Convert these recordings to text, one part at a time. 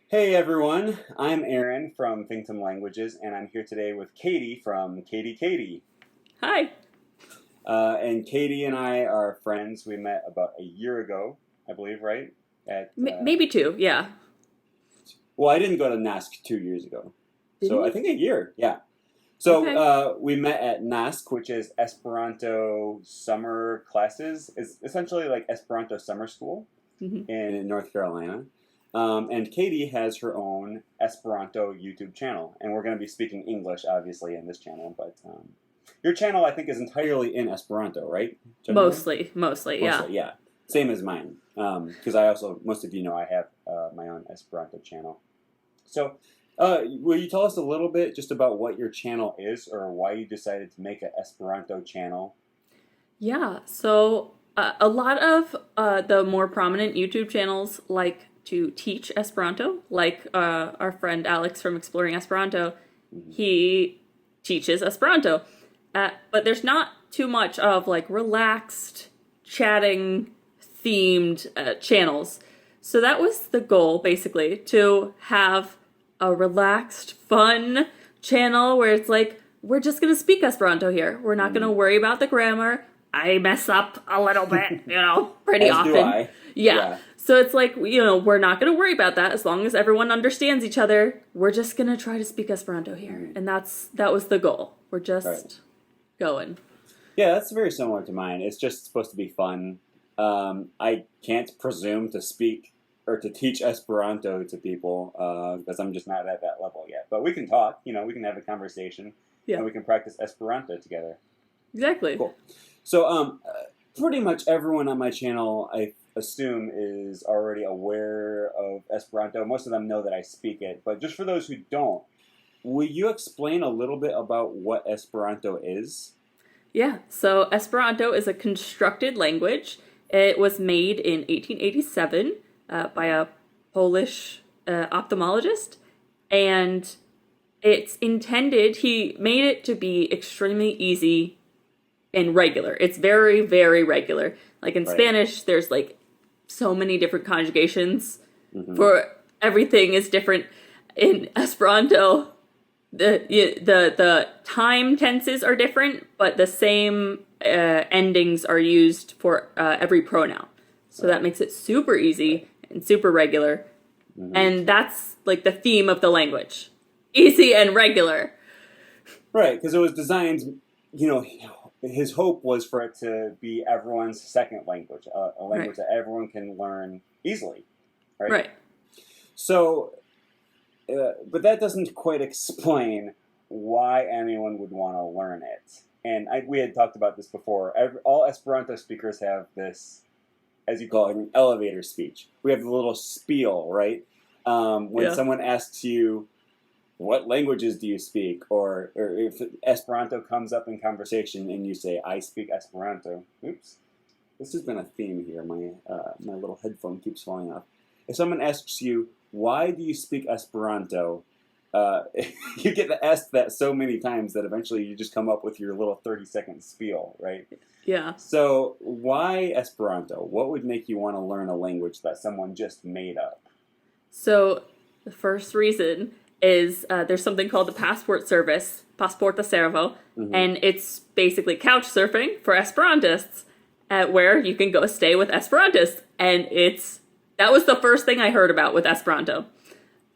Hey everyone, I'm Aaron from Finkton Languages, and I'm here today with Catie from Catie Kejti. Hi. And Catie and I are friends. We met about a year ago, I believe, right? At Maybe two, yeah. well, I didn't go to NASC 2 years ago, Didn't so I you? think a year. Yeah. So Okay. we met at NASC, which is Esperanto summer classes. It's essentially like Esperanto summer school hmm in North Carolina. And Catie has her own Esperanto YouTube channel, and we're going to be speaking English, obviously, in this channel. But your channel, I think, is entirely in Esperanto, right? Generally, Mostly, yeah. mostly, yeah. Same as mine, because I also, most of you know, I have my own Esperanto channel. So, will you tell us a little bit just about what your channel is, or why you decided to make an Esperanto channel? Yeah, so a lot of the more prominent YouTube channels like to teach Esperanto, like our friend Alex from Exploring Esperanto, Mhm. he teaches Esperanto. But there's not too much of like relaxed, chatting, themed channels. So that was the goal, basically, to have a relaxed, fun channel where it's like, we're just gonna speak Esperanto here. We're not gonna Mm. worry about the grammar. I mess up a little bit, pretty As do often. I. Yeah. Yeah. So it's like, we're not gonna worry about that as long as everyone understands each other. We're just gonna try to speak Esperanto here. Mm. And that was the goal. We're Right. just going. Yeah, that's very similar to mine. It's just supposed to be fun. I can't presume to speak or to teach Esperanto to people because I'm just not at that level yet. But we can talk, we can have a conversation Yeah. and we can practice Esperanto together. Exactly. Cool. So, pretty much everyone on my channel, I assume, is already aware of Esperanto. Most of them know that I speak it. But just for those who don't, will you explain a little bit about what Esperanto is? Yeah, so Esperanto is a constructed language. It was made in 1887 by a Polish ophthalmologist, and he made it to be extremely easy and regular. It's very, very regular. Like in Right. Spanish, there's like so many different conjugations Mm-hmm. for everything is different. In Esperanto, the time tenses are different, but the same endings are used for every pronoun. So that Right. makes it super Right. easy and super regular, Mm-hmm. and that's like the theme of the language: easy and regular. Right, because it was designed, you know, his hope was for it to be everyone's second language, a Right, language that everyone can learn easily, right? right. So, but that doesn't quite explain why anyone would want to learn it. And we had talked about this before. All Esperanto speakers have this, as you call it, an elevator speech. We have the little spiel, right? When Yeah. someone asks you, what languages do you speak? Or if Esperanto comes up in conversation and you say, I speak Esperanto. Oops. This has been a theme here. My little headphone keeps falling off. If someone asks you, why do you speak Esperanto? Uh, you get asked that so many times that eventually you just come up with your little 30-second spiel, right? Yeah. So, why Esperanto? What would make you want to learn a language that someone just made up? So the first reason is there's something called the passport service, Passporta Servo, Mm-hmm. and it's basically couch surfing for Esperantists, where you can go stay with Esperantists, and that was the first thing I heard about with Esperanto.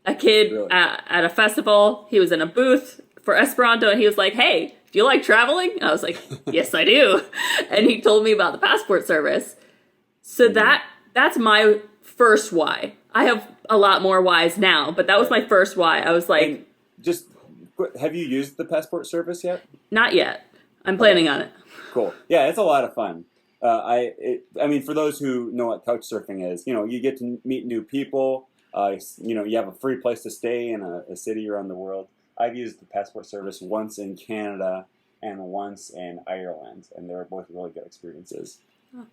A kid Really? at a festival, he was in a booth for Esperanto, and he was like, "Hey, do you like traveling?" And I was like, "Yes, I do," and he told me about the passport service. So Mm-hmm. that's my first why. I have a lot more whys now, but that was Right. my first why. I was And like, just, have you used the passport service yet? not yet. I'm Okay. planning on it. Cool. Yeah, it's a lot of fun. I mean, for those who know what couch surfing is, you get to meet new people. You have a free place to stay in a city around the world. I've used the passport service once in Canada and once in Ireland, and they were both really good experiences. Oh.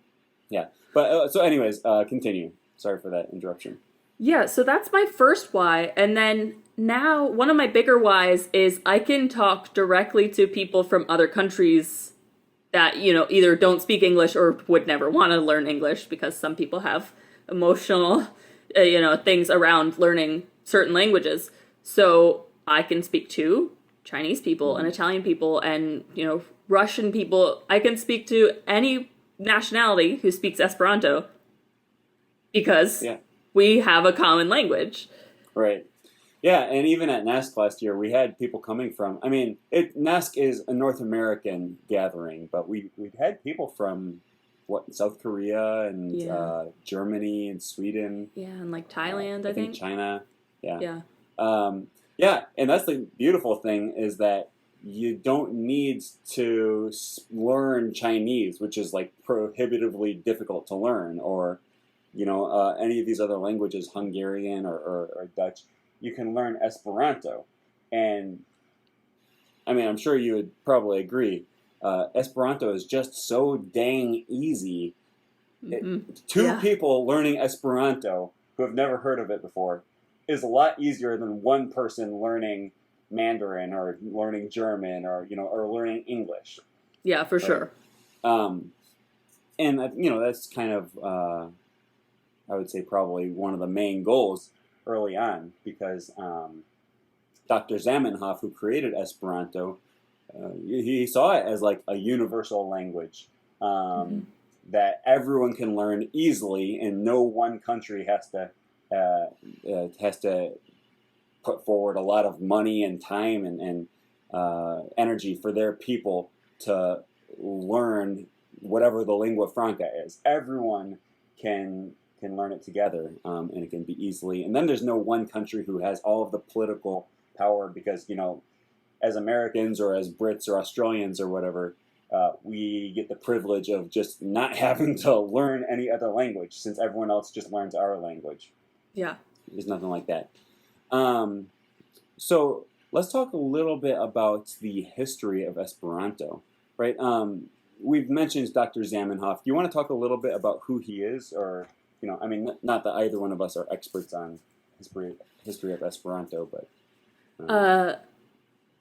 Yeah, but so anyways, continue. Sorry for that interruption. Yeah, so that's my first why. And then now, one of my bigger whys is I can talk directly to people from other countries that, either don't speak English or would never want to learn English because some people have emotional, things around learning certain languages. So I can speak to Chinese people and Italian people and, Russian people. I can speak to any nationality who speaks Esperanto because we have a common language. Right. Yeah, and even at NASC last year, we had people coming from. I mean, NASC is a North American gathering, but we had people from South Korea and Germany and Sweden. Yeah, and like Thailand, I think China. Yeah. Yeah. Yeah, and that's the beautiful thing is that you don't need to learn Chinese, which is like prohibitively difficult to learn, or any of these other languages, Hungarian or Dutch. You can learn Esperanto, and I mean, I'm sure you would probably agree. Esperanto is just so dang easy. Two people learning Esperanto who have never heard of it before is a lot easier than one person learning Mandarin or learning German or learning English. Yeah, for sure. And that's kind of I would say probably one of the main goals early on, because Dr. Zamenhof, who created Esperanto, he saw it as like a universal language that everyone can learn easily, and no one country has to put forward a lot of money and time and energy for their people to learn whatever the lingua franca is. Everyone can learn it together, and it can be easily. And then there's no one country who has all of the political power, because as Americans or as Brits or Australians or whatever, we get the privilege of just not having to learn any other language, since everyone else just learns our language. Yeah. There's nothing like that. So let's talk a little bit about the history of Esperanto, right? We've mentioned Dr. Zamenhof. Do you want to talk a little bit about who he is, or I mean, not that either one of us are experts on history of Esperanto, but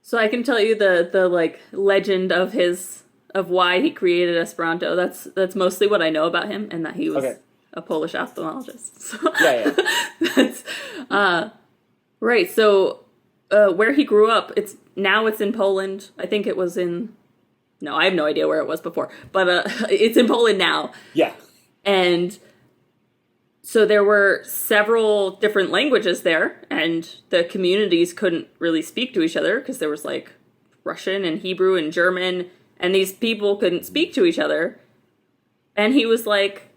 so I can tell you the like legend of why he created Esperanto. That's mostly what I know about him, and that he was a Polish ophthalmologist. So that's right. So where he grew up, it's in Poland. I think it was I have no idea where it was before, but it's in Poland now. Yeah. And so there were several different languages there, and the communities couldn't really speak to each other because there was like Russian and Hebrew and German, and these people couldn't speak to each other. And he was like,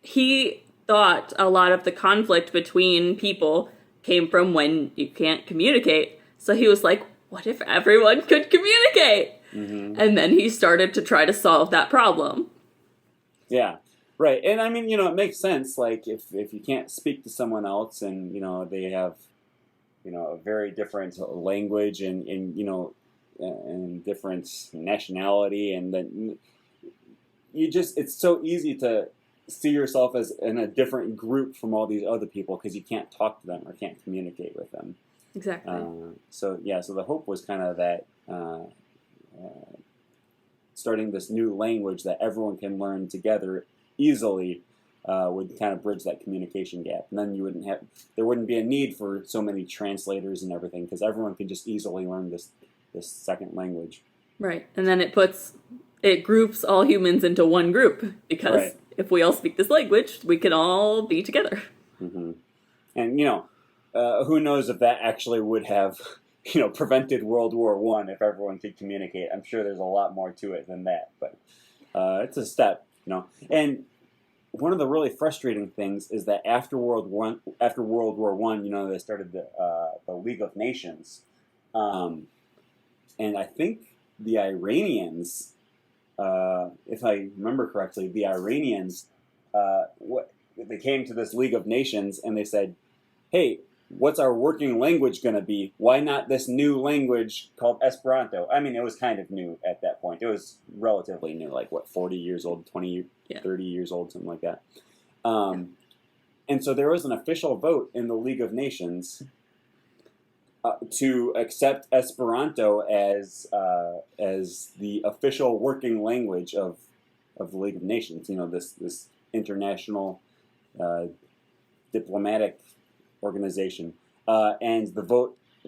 he thought a lot of the conflict between people came from when you can't communicate. So he was like, what if everyone could communicate? Mm-hmm. And then he started to try to solve that problem. Yeah. Right, and I mean, it makes sense. Like, if you can't speak to someone else, and they have, a very different language and and different nationality, and then it's so easy to see yourself as in a different group from all these other people because you can't talk to them or can't communicate with them. Exactly. So the hope was kind of that starting this new language that everyone can learn together easily would kind of bridge that communication gap, and then there wouldn't be a need for so many translators and everything, because everyone can just easily learn this second language. Right, and then it groups all humans into one group, because if we all speak this language, we can all be together. Mm-hmm. And who knows if that actually would have prevented World War I if everyone could communicate. I'm sure there's a lot more to it than that, but it's a step. And one of the really frustrating things is that after World War I, they started the League of Nations, and I think the Iranians, if I remember correctly, they came to this League of Nations and they said, "Hey, what's our working language going to be? Why not this new language called Esperanto?" I mean, it was kind of new at that point. It was relatively new, like 40 years old, 30 years old, something like that. And so there was an official vote in the League of Nations to accept Esperanto as the official working language of the League of Nations. This international diplomatic organization. and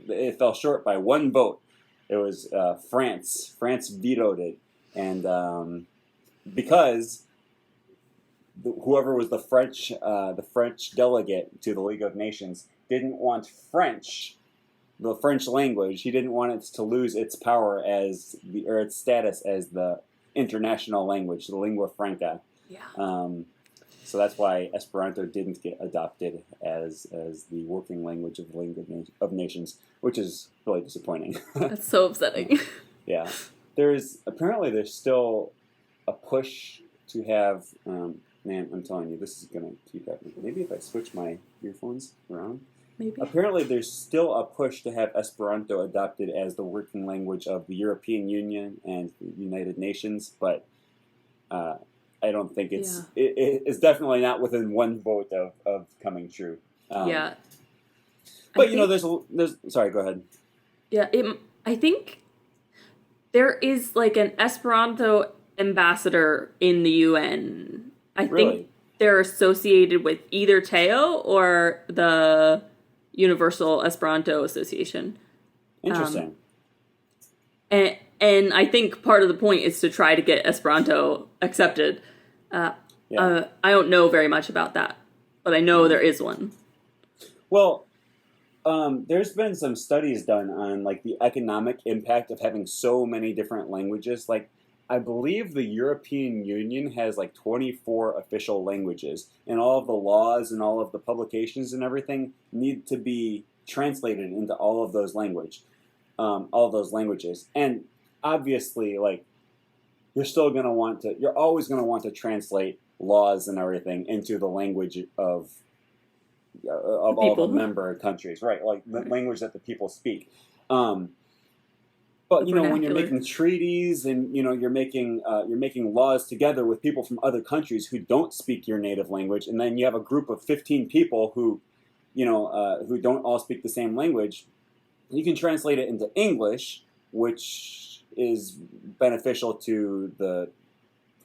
it fell short by one vote. It was France. France vetoed it, and because whoever was the French delegate to the League of Nations didn't want the French language. He didn't want it to lose its power or its status as the international language, the lingua franca. Yeah. So that's why Esperanto didn't get adopted as the working language of the League of Nations, which is really disappointing. That's so upsetting. Yeah. There's still a push to have, man, I'm telling you, this is going to keep happening. Maybe if I switch my earphones around. Maybe. Apparently there's still a push to have Esperanto adopted as the working language of the European Union and the United Nations, but I don't think it's definitely not within one vote of coming true. Yeah. But there's sorry, go ahead. Yeah, I think there is like an Esperanto ambassador in the UN. I think they're associated with either Teo or the Universal Esperanto Association. Interesting. And I think part of the point is to try to get Esperanto accepted. I don't know very much about that, but I know there is one. Well, there's been some studies done on like the economic impact of having so many different languages. Like, I believe the European Union has like 24 official languages, and all of the laws and all of the publications and everything need to be translated into all of those languages. And obviously, like, you're always going to want to translate laws and everything into the language of all the member countries, right? Like the language that the people speak. But when you're making treaties and you're making laws together with people from other countries who don't speak your native language, and then you have a group of 15 people who don't all speak the same language, you can translate it into English, which is beneficial to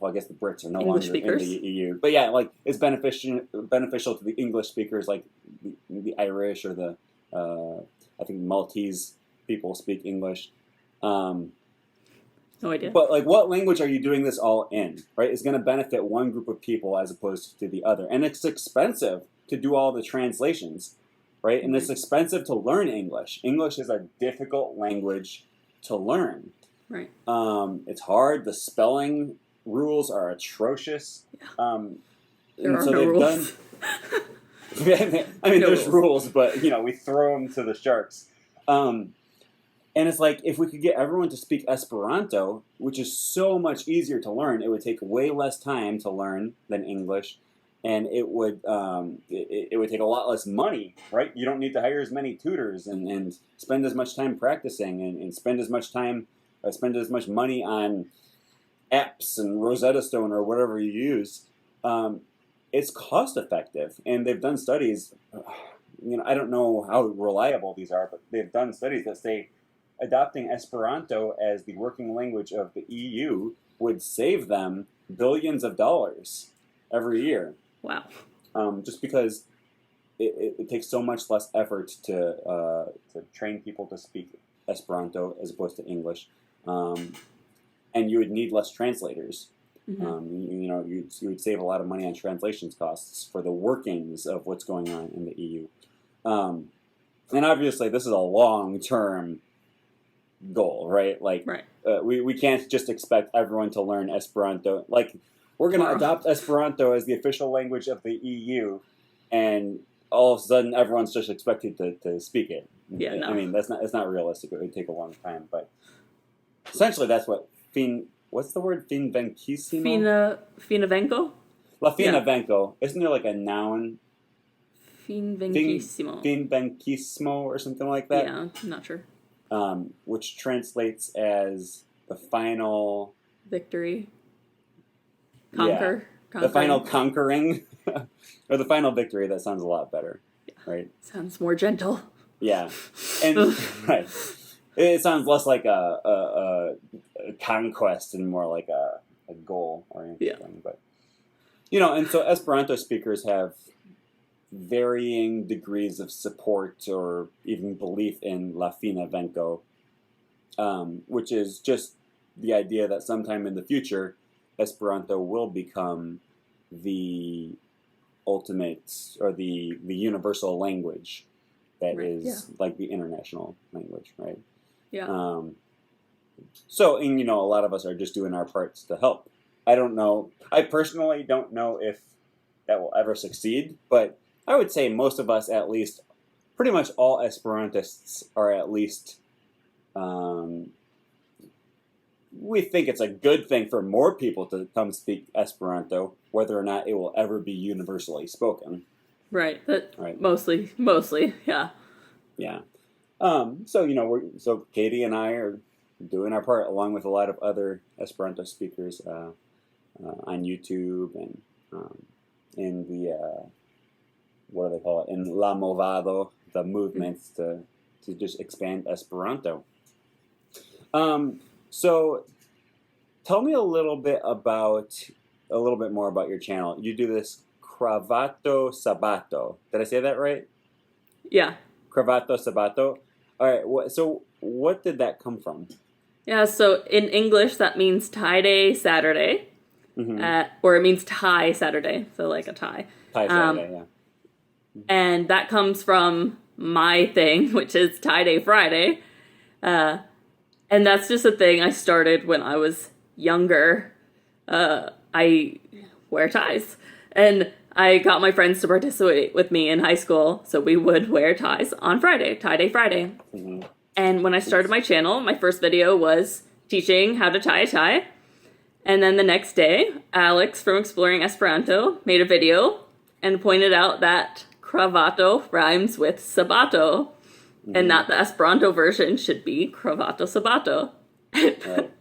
I guess the Brits are no English longer speakers. in the EU. But yeah, like it's beneficial to the English speakers, like the Irish or the I think Maltese people speak English. No idea. But like, what language are you doing this all in? Right, it's going to benefit one group of people as opposed to the other, and it's expensive to do all the translations, right? And it's expensive to learn English. English is a difficult language to learn. Right. It's hard. The spelling rules are atrocious. There are no rules. I mean, there's rules, but we throw them to the sharks. And it's like, if we could get everyone to speak Esperanto, which is so much easier to learn, it would take way less time to learn than English, and it would take a lot less money, right? You don't need to hire as many tutors and spend as much time practicing and spend as much money on apps and Rosetta Stone or whatever you use. It's cost effective, and they've done studies. I don't know how reliable these are, but they've done studies that say adopting Esperanto as the working language of the EU would save them billions of dollars every year. Wow. Just because it takes so much less effort to train people to speak Esperanto as opposed to English. And you would need less translators. Mm-hmm. You would save a lot of money on translations costs for the workings of what's going on in the EU. And obviously, this is a long-term goal, right? Like, we can't just expect everyone to learn Esperanto. Like, we're going to adopt Esperanto as the official language of the EU, and all of a sudden, everyone's just expected to speak it. Yeah, no. I mean, that's not realistic. It would take a long time, but essentially, that's what what's the word? Finvenchissimo? Finavenco? La Finavenco. Yeah. Isn't there like a noun? Finvenchissimo. Finvenchissimo or something like that? Yeah, I'm not sure. Which translates as the final... victory. Conquering. The final conquering. Or the final victory. That sounds a lot better. Yeah. Right? Sounds more gentle. Yeah. And, right. It sounds less like a conquest and more like a goal-oriented thing. But, and so Esperanto speakers have varying degrees of support or even belief in la fina venko, which is just the idea that sometime in the future, Esperanto will become the ultimate or the universal language that is like the international language, right? Yeah. So, and a lot of us are just doing our parts to help. I don't know. I personally don't know if that will ever succeed, but I would say most of us, at least, pretty much all Esperantists are at least. We think it's a good thing for more people to come speak Esperanto, whether or not it will ever be universally spoken. Right. But Right. Mostly, yeah. Yeah. So Katie and I are doing our part along with a lot of other Esperanto speakers on YouTube and in the what do they call it, in La Movado, the movements to just expand Esperanto. So tell me a little bit more about your channel. You do this Cravato Sabato. Did I say that right? Yeah. Cravato Sabato. All right. So what did that come from? Yeah, so in English, that means tie day Saturday. Or it means tie Saturday, so like a tie. Tie Saturday, yeah. And that comes from my thing, which is tie day Friday. And that's just a thing I started when I was younger. I wear ties. And I got my friends to participate with me in high school, so we would wear ties on Friday, tie day Friday. Mm-hmm. And when I started my channel, my first video was teaching how to tie a tie. And then the next day, Alex from Exploring Esperanto made a video and pointed out that cravato rhymes with sabato, and that the Esperanto version should be cravato sabato. Right.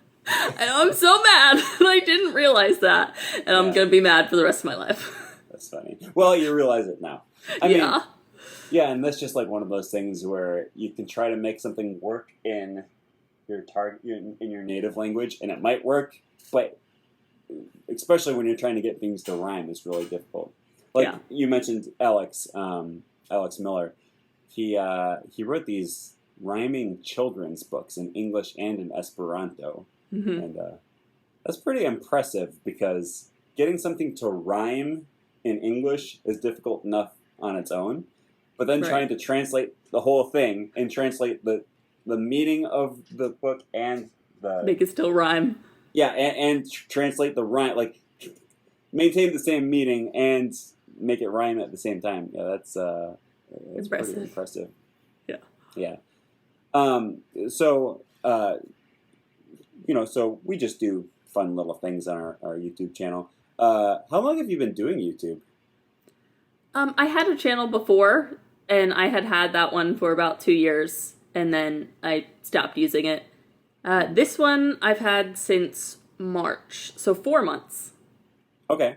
And I'm so mad that I didn't realize that, and I'm going to be mad for the rest of my life. That's funny. Well, you realize it now. I Yeah. mean, yeah, and that's just like one of those things where you can try to make something work in your in your native language, and it might work, but especially when you're trying to get things to rhyme, it's really difficult. Like you mentioned, Alex Miller, he wrote these rhyming children's books in English and in Esperanto, and that's pretty impressive because getting something to rhyme in English is difficult enough on its own, but then trying to translate the whole thing and translate the meaning of the book and the make it still rhyme. Yeah, and translate the rhyme, like maintain the same meaning and make it rhyme at the same time. Yeah, that's Impressive. Pretty impressive. Yeah. Yeah. So we just do fun little things on our YouTube channel. How long have you been doing YouTube? I had a channel before, and I had that one for about 2 years, and then I stopped using it. This one I've had since March, so 4 months. Okay.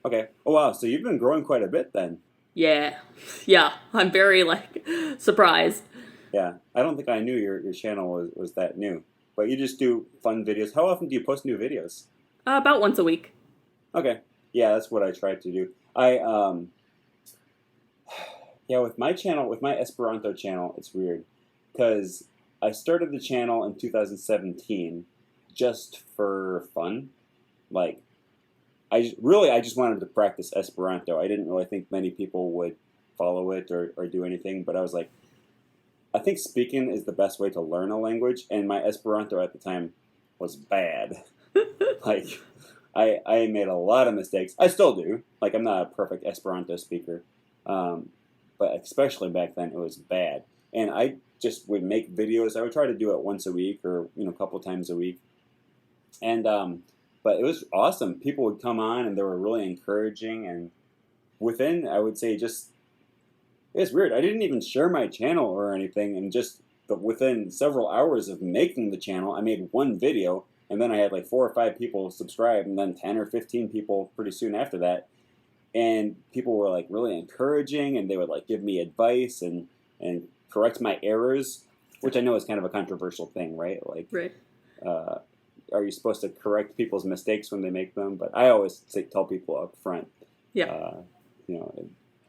Oh, wow. So you've been growing quite a bit then. Yeah. I'm very, surprised. Yeah. I don't think I knew your channel was that new. But you just do fun videos. How often do you post new videos? About once a week. Okay. Yeah, that's what I try to do. With my channel, with my Esperanto channel, it's weird. Because I started the channel in 2017 just for fun. Like, I just wanted to practice Esperanto. I didn't really think many people would follow it or do anything, but I was like, I think speaking is the best way to learn a language, and my Esperanto at the time was bad. Like, I made a lot of mistakes. I still do. Like, I'm not a perfect Esperanto speaker, but especially back then, it was bad. And I just would make videos. I would try to do it once a week or a couple times a week. And but it was awesome. People would come on and they were really encouraging. And within, I would say, just it's weird. I didn't even share my channel or anything. And just within several hours of making the channel, I made one video. And then I had like 4 or 5 people subscribe, and then 10 or 15 people pretty soon after that. And people were like really encouraging, and they would like give me advice and correct my errors, which I know is kind of a controversial thing, right? Like, are you supposed to correct people's mistakes when they make them? But I always tell people up front,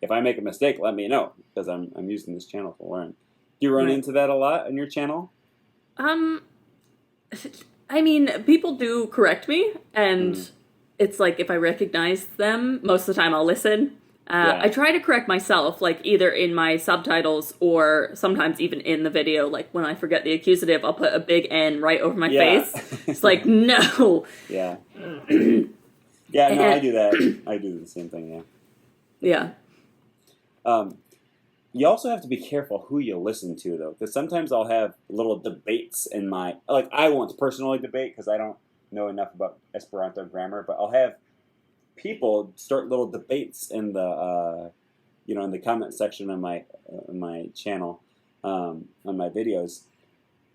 if I make a mistake, let me know because I'm using this channel to learn. Do you run Right. into that a lot on your channel? I mean, people do correct me, and Mm, it's like if I recognize them, most of the time I'll listen. I yeah. try to correct myself, like either in my subtitles or sometimes even in the video. Like when I forget the accusative, I'll put a big N right over my Yeah. face. It's like, no. Yeah. Yeah, no, I And, do that. I do the same thing, yeah. yeah. Um, you also have to be careful who you listen to, though, because sometimes I'll have little debates in my like. I won't personally debate because I don't know enough about Esperanto grammar, but I'll have people start little debates in the in the comment section of my channel on my videos.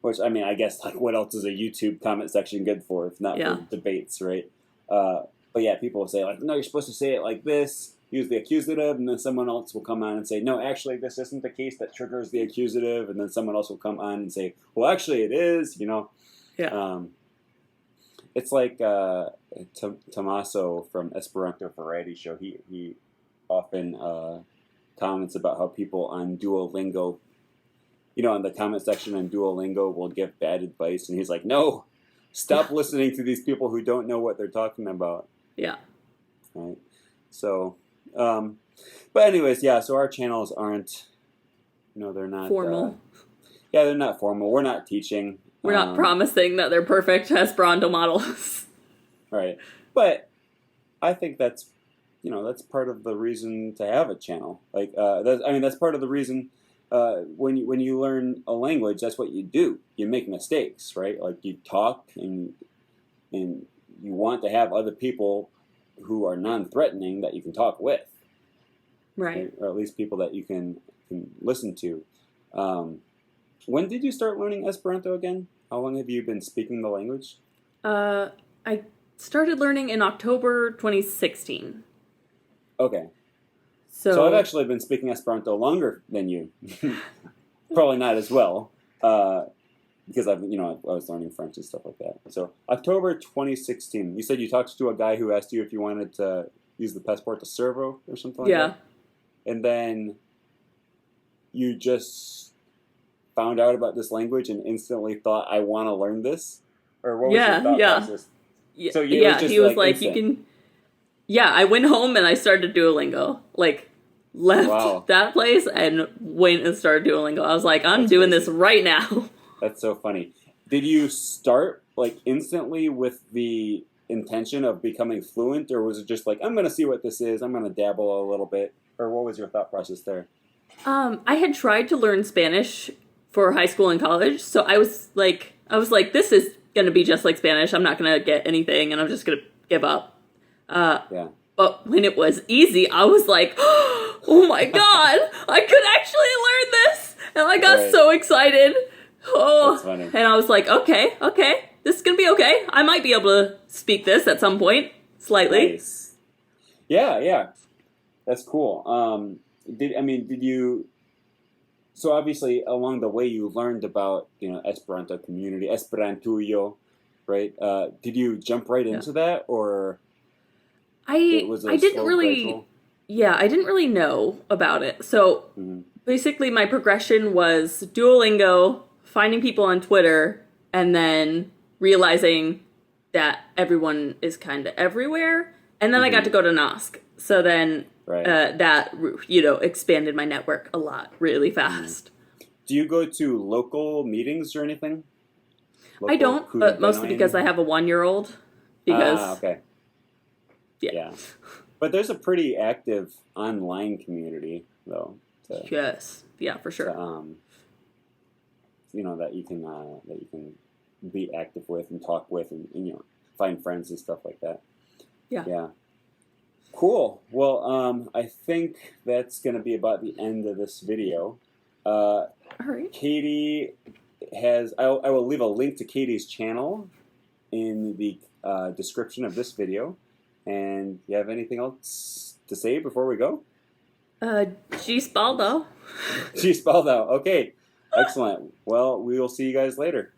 Which I mean, I guess like what else is a YouTube comment section good for if not Yeah. for debates, right? But yeah, people will say like, no, you're supposed to say it like this. Use the accusative, and then someone else will come on and say, no, actually, this isn't the case that triggers the accusative, and then someone else will come on and say, well, actually, it is. Yeah. It's like Tommaso from Esperanto Variety Show. He often comments about how people on Duolingo, in the comment section on Duolingo will give bad advice, and he's like, no, stop listening to these people who don't know what they're talking about. Yeah. Right. So, but anyways, yeah. So our channels aren't, they're not Formal. Yeah, they're not formal. We're not teaching. We're not promising that they're perfect Esperanto models. Right. But I think that's part of the reason to have a channel. Like, that's part of the reason. When you learn a language, that's what you do. You make mistakes, right? Like you talk and you want to have other people who are non-threatening that you can talk with, Right. or at least people that you can listen to. When did you start learning Esperanto again? How long have you been speaking the language? I started learning in October 2016. Okay. So I've actually been speaking Esperanto longer than you. Probably not as well, because I was learning French and stuff like that. So October 2016. You said you talked to a guy who asked you if you wanted to use the passport to servo or something like yeah. that. And then you just found out about this language and instantly thought, I want to learn this? Or what was your Yeah, thought yeah. process? Yeah, So it yeah, was just he was like, instant. you can. Yeah, I went home and I started Duolingo. Like, left Wow. that place and went and started Duolingo. I was like, I'm That's doing crazy. this right now. That's so funny. Did you start like instantly with the intention of becoming fluent, or was it just like, I'm going to see what this is, I'm going to dabble a little bit, or what was your thought process there? I had tried to learn Spanish for high school and college, so I was like, this is gonna be just like Spanish. I'm not gonna get anything, and I'm just gonna give up. Yeah. But when it was easy, I was like, oh my god, I could actually learn this, and I got Right. so excited. Oh, That's funny. and I was like, okay, this is gonna be okay. I might be able to speak this at some point, slightly. Nice. Yeah. That's cool. Did you? So obviously, along the way, you learned about Esperanto community, Esperantujo, right? Did you jump right into that, or it was a I didn't slow, really. gradual? Yeah, I didn't really know about it. So Mm-hmm. basically, my progression was Duolingo, finding people on Twitter, and then realizing that everyone is kind of everywhere. And then I got to go to NOSC. So then Right. that, expanded my network a lot really fast. Do you go to local meetings or anything? I don't, but mostly because I have a 1-year-old. Because, okay. Yeah. But there's a pretty active online community, though. yes, yeah, for sure. That you can be active with and talk with and find friends and stuff like that. Yeah. Yeah. Cool. Well, I think that's going to be about the end of this video. All right. Catie has. I will leave a link to Catie's channel in the description of this video. And you have anything else to say before we go? G Spaldo. She spelled out. Okay. Excellent. Well, we will see you guys later.